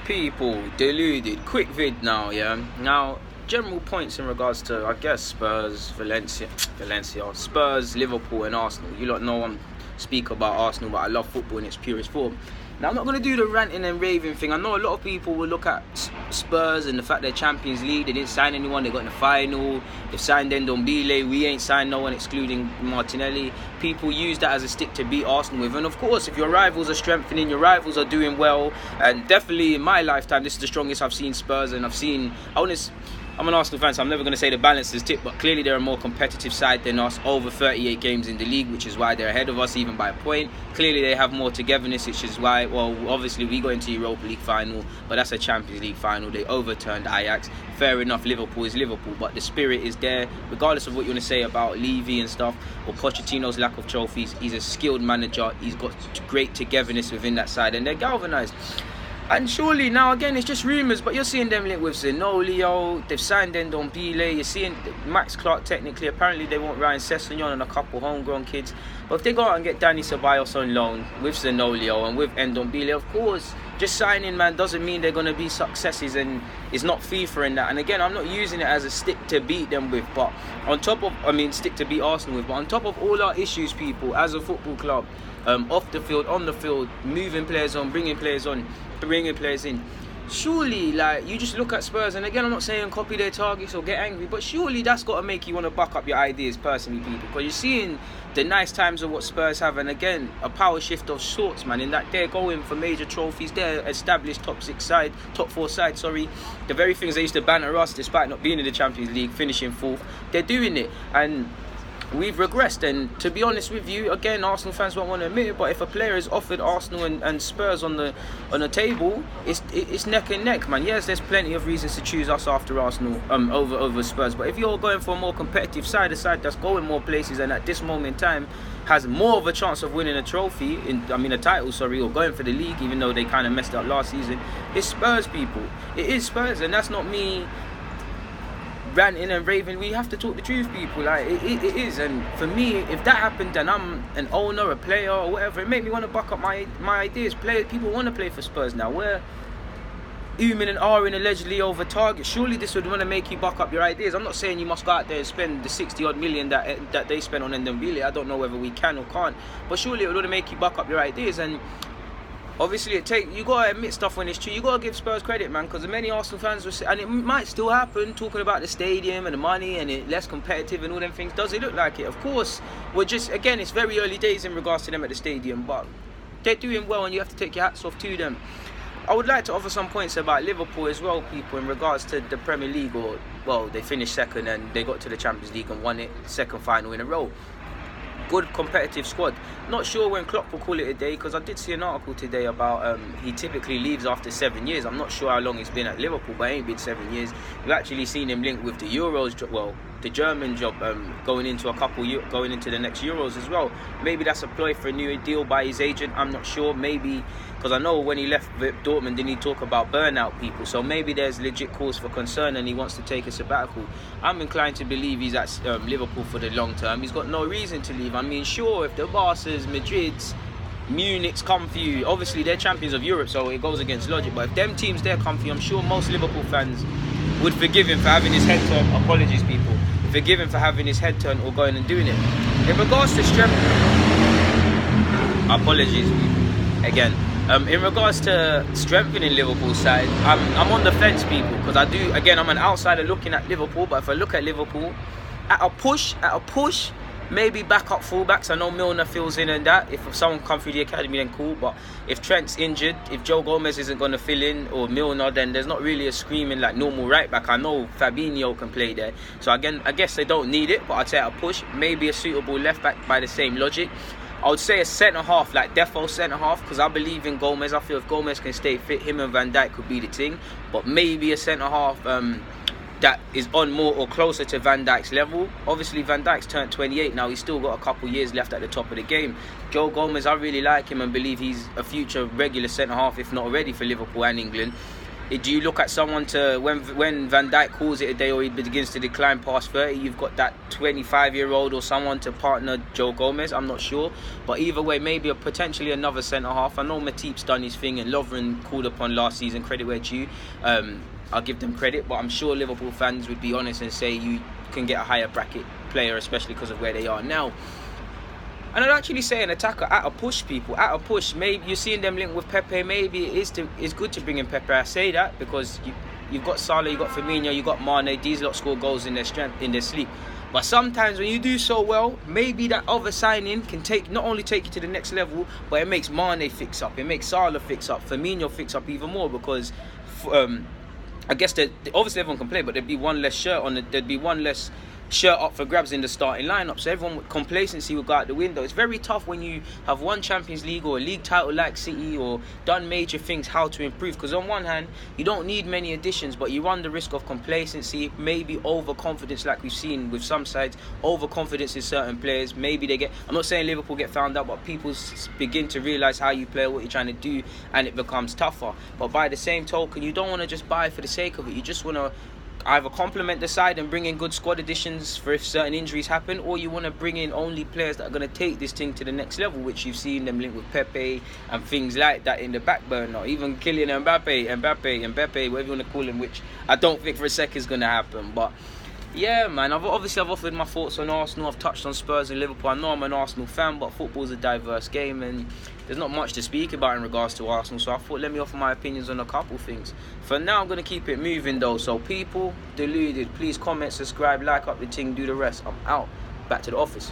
People, Deluded, quick vid now, yeah? Now, general points in regards to, I guess, Spurs, Spurs, Liverpool and Arsenal. You lot know I'm speak about Arsenal, but I love football in its purest form. Now, I'm not going to do the ranting and raving thing. I know a lot of people will look at Spurs and the fact they're Champions League. They didn't sign anyone. They got in the final. They've signed Ndombele. We ain't signed no one excluding Martinelli. People use that as a stick to beat Arsenal with. And of course, if your rivals are strengthening, your rivals are doing well. And definitely in my lifetime, this is the strongest I've seen Spurs. And I'm an Arsenal fan, so I'm never going to say the balance is tipped, but clearly they're a more competitive side than us, over 38 games in the league, which is why they're ahead of us, even by a point. Clearly they have more togetherness, which is why, well, obviously we got into Europa League final, but that's a Champions League final. They overturned Ajax. Fair enough, Liverpool is Liverpool, but the spirit is there, regardless of what you want to say about Levy and stuff, or Pochettino's lack of trophies. He's a skilled manager. He's got great togetherness within that side, and they're galvanised. And surely now again it's just rumours, but you're seeing them linked with Zenolio. They've signed Ndombele. You're seeing Max Clark technically. Apparently they want Ryan Sessegnon and a couple homegrown kids. But if they go out and get Dani Ceballos on loan with Zenolio and with Ndombele, of course, just signing, man, doesn't mean they're going to be successes, and it's not FIFA in that. And again, I'm not using it as a stick to beat them with, but stick to beat Arsenal with. But on top of all our issues, people, as a football club, off the field, on the field, moving players on, bringing players in. Surely, like, you just look at Spurs, and again, I'm not saying copy their targets or get angry, but surely that's got to make you want to buck up your ideas personally, people, because you're seeing the nice times of what Spurs have, and again, a power shift of sorts, man, in that they're going for major trophies. They're established top four side, the very things they used to banter us despite not being in the Champions League, finishing fourth, they're doing it, and we've regressed. And to be honest with you, again, Arsenal fans won't want to admit it, but if a player is offered Arsenal and Spurs on the table, it's neck and neck, man. Yes, there's plenty of reasons to choose us after Arsenal over Spurs, but if you're going for a more competitive side, a side that's going more places and at this moment in time has more of a chance of winning a title, or going for the league, even though they kind of messed up last season, it's Spurs, people. It is Spurs, and that's not me ranting and raving. We have to talk the truth, people. Like, it is. And for me, if that happened and I'm an owner, a player or whatever, it made me want to buck up my ideas. People want to play for Spurs now. Where Uman and Arin allegedly over target, surely this would want to make you buck up your ideas. I'm not saying you must go out there and spend the 60 odd million that they spent on Ndombele. I don't know whether we can or can't, but surely it would want to make you buck up your ideas. And obviously, you gotta admit stuff when it's true. You gotta give Spurs credit, man, because many Arsenal fans will say, and it might still happen, talking about the stadium and the money and it less competitive and all them things. Does it look like it? Of course, again, it's very early days in regards to them at the stadium, but they're doing well, and you have to take your hats off to them. I would like to offer some points about Liverpool as well, people, in regards to the Premier League. They finished second and they got to the Champions League and won it, second final in a row. Good competitive squad. Not sure when Klopp will call it a day, because I did see an article today about he typically leaves after 7 years. I'm not sure how long he's been at Liverpool, but it ain't been 7 years. We've actually seen him linked with the Euros, the German job, going into the next Euros as well. Maybe that's a ploy for a new deal by his agent. I'm not sure. Maybe, because I know when he left Dortmund, didn't he talk about burnout, people? So maybe there's legit cause for concern and he wants to take a sabbatical. I'm inclined to believe he's at Liverpool for the long term. He's got no reason to leave. I mean, sure, if the Barca's, Madrid's, Munich's come for you, obviously they're champions of Europe, so it goes against logic. But if them teams there come for you, I'm sure most Liverpool fans would forgive him for having his head turned. Apologies, people. Forgive him for having his head turned or going and doing it. In regards to strength, apologies, people. Again. In regards to strengthening Liverpool's side, I'm on the fence, people, because I'm an outsider looking at Liverpool, but if I look at Liverpool, at a push, maybe backup fullbacks. I know Milner fills in and that. If someone comes through the academy, then cool, but if Trent's injured, if Joe Gomez isn't going to fill in, or Milner, then there's not really a screaming like normal right back. I know Fabinho can play there, so again, I guess they don't need it, but I'd say at a push, maybe a suitable left back by the same logic. I would say a centre-half, like defo centre-half, because I believe in Gomez. I feel if Gomez can stay fit, him and Van Dijk could be the thing. But maybe a centre-half that is on more or closer to Van Dijk's level. Obviously, Van Dijk's turned 28 now. He's still got a couple years left at the top of the game. Joe Gomez, I really like him and believe he's a future regular centre-half, if not already, for Liverpool and England. Do you look at someone to when Van Dijk calls it a day or he begins to decline past 30, you've got that 25-year-old or someone to partner Joe Gomez? I'm not sure, but either way, maybe potentially another centre half. I know Matip's done his thing and Lovren called upon last season, credit where due. I'll give them credit, but I'm sure Liverpool fans would be honest and say you can get a higher bracket player, especially because of where they are now. And I'd actually say an attacker at a push, people. At a push, maybe you're seeing them linked with Pepe. Maybe it's good to bring in Pepe. I say that because you've got Salah, you've got Firmino, you've got Mane. These lot score goals in their sleep. But sometimes when you do so well, maybe that other signing can not only take you to the next level, but it makes Mane fix up. It makes Salah fix up. Firmino fix up even more because I guess that obviously everyone can play, but there'd be one less shirt up for grabs in the starting lineup, so everyone with complacency will go out the window. It's very tough when you have won Champions League or a league title like City or done major things, how to improve, because on one hand you don't need many additions, but you run the risk of complacency, maybe overconfidence, like we've seen with some sides, overconfidence in certain players. Maybe they get, I'm not saying Liverpool get found out, but people begin to realise how you play, what you're trying to do, and it becomes tougher. But by the same token, you don't want to just buy for the sake of it. You just want to either complement the side and bring in good squad additions for if certain injuries happen, or you want to bring in only players that are going to take this thing to the next level, which you've seen them linked with Pepe and things like that in the back burner. Even Kylian Mbappe, whatever you want to call him, which I don't think for a second is going to happen. But yeah, man, I've offered my thoughts on Arsenal. I've touched on Spurs and Liverpool. I know I'm an Arsenal fan, but football's a diverse game and there's not much to speak about in regards to Arsenal. So I thought, let me offer my opinions on a couple things. For now, I'm going to keep it moving though. So people, Deluded, please comment, subscribe, like up the thing, do the rest. I'm out. Back to the office.